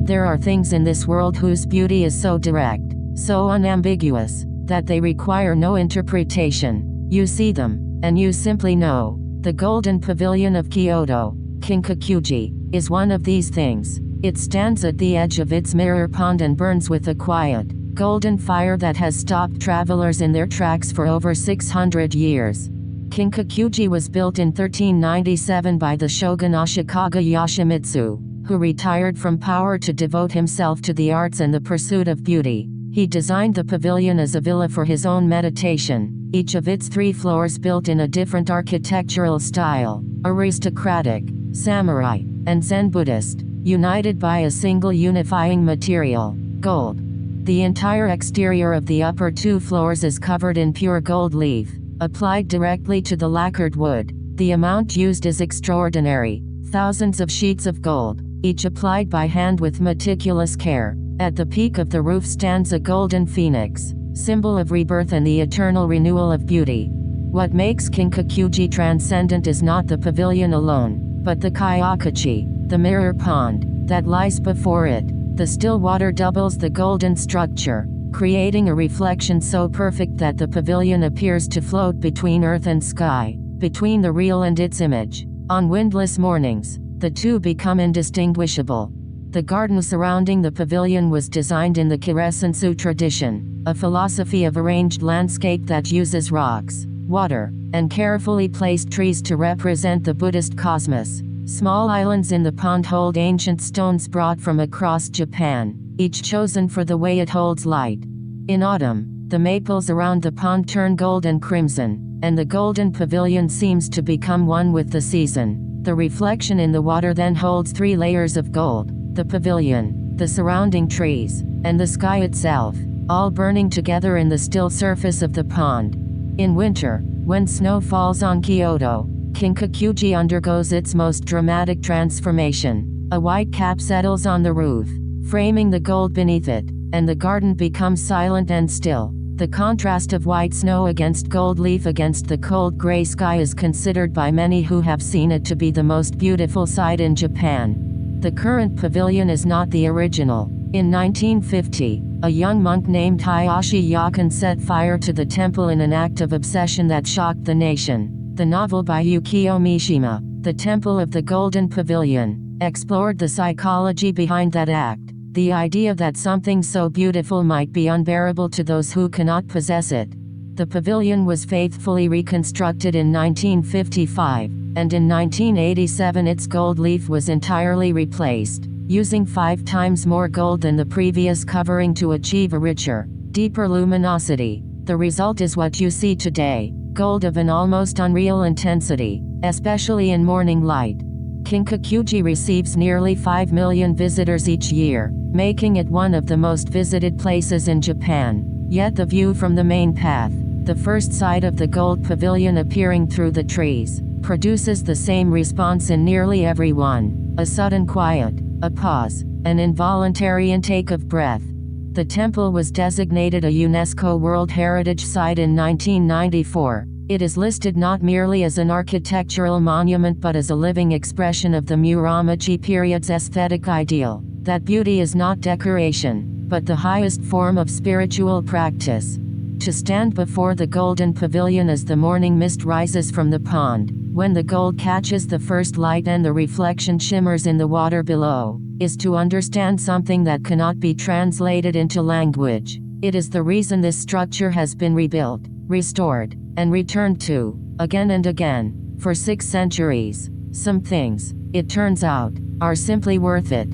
There are things in this world whose beauty is so direct, so unambiguous, that they require no interpretation. You see them, and you simply know. The Golden Pavilion of Kyoto, Kinkaku-ji, is one of these things. It stands at the edge of its mirror pond and burns with a quiet, golden fire that has stopped travelers in their tracks for over 600 years. Kinkaku-ji was built in 1397 by the shogun Ashikaga Yoshimitsu, who retired from power to devote himself to the arts and the pursuit of beauty. He designed the pavilion as a villa for his own meditation, each of its 3 floors built in a different architectural style, aristocratic, samurai, and Zen Buddhist, united by a single unifying material, gold. The entire exterior of the upper 2 floors is covered in pure gold leaf, applied directly to the lacquered wood. The amount used is extraordinary, thousands of sheets of gold, each applied by hand with meticulous care. At the peak of the roof stands a golden phoenix, symbol of rebirth and the eternal renewal of beauty. What makes Kinkaku-ji transcendent is not the pavilion alone, but the Kyokachi, the mirror pond, that lies before it. The still water doubles the golden structure, creating a reflection so perfect that the pavilion appears to float between earth and sky, between the real and its image. On windless mornings, the two become indistinguishable. The garden surrounding the pavilion was designed in the Kiresensu tradition, a philosophy of arranged landscape that uses rocks, water, and carefully placed trees to represent the Buddhist cosmos. Small islands in the pond hold ancient stones brought from across Japan, each chosen for the way it holds light. In autumn, the maples around the pond turn gold and crimson, and the golden pavilion seems to become one with the season. The reflection in the water then holds 3 layers of gold: the pavilion, the surrounding trees, and the sky itself, all burning together in the still surface of the pond. In winter, when snow falls on Kyoto, Kinkaku-ji undergoes its most dramatic transformation. A white cap settles on the roof, framing the gold beneath it, and the garden becomes silent and still. The contrast of white snow against gold leaf against the cold gray sky is considered by many who have seen it to be the most beautiful sight in Japan. The current pavilion is not the original. In 1950, a young monk named Hayashi Yakan set fire to the temple in an act of obsession that shocked the nation. The novel by Yukio Mishima, The Temple of the Golden Pavilion, explored the psychology behind that act. The idea that something so beautiful might be unbearable to those who cannot possess it. The pavilion was faithfully reconstructed in 1955, and in 1987 its gold leaf was entirely replaced, using 5 times more gold than the previous covering to achieve a richer, deeper luminosity. The result is what you see today, gold of an almost unreal intensity, especially in morning light. Kinkaku-ji receives nearly 5 million visitors each year, making it one of the most visited places in Japan. Yet the view from the main path, the first sight of the gold pavilion appearing through the trees, produces the same response in nearly everyone: a sudden quiet, a pause, an involuntary intake of breath. The temple was designated a UNESCO World Heritage Site in 1994. It is listed not merely as an architectural monument but as a living expression of the Muromachi period's aesthetic ideal, that beauty is not decoration, but the highest form of spiritual practice. To stand before the golden pavilion as the morning mist rises from the pond, when the gold catches the first light and the reflection shimmers in the water below, is to understand something that cannot be translated into language. It is the reason this structure has been rebuilt, restored, and returned to, again and again, for 6 centuries. Some things, it turns out, are simply worth it.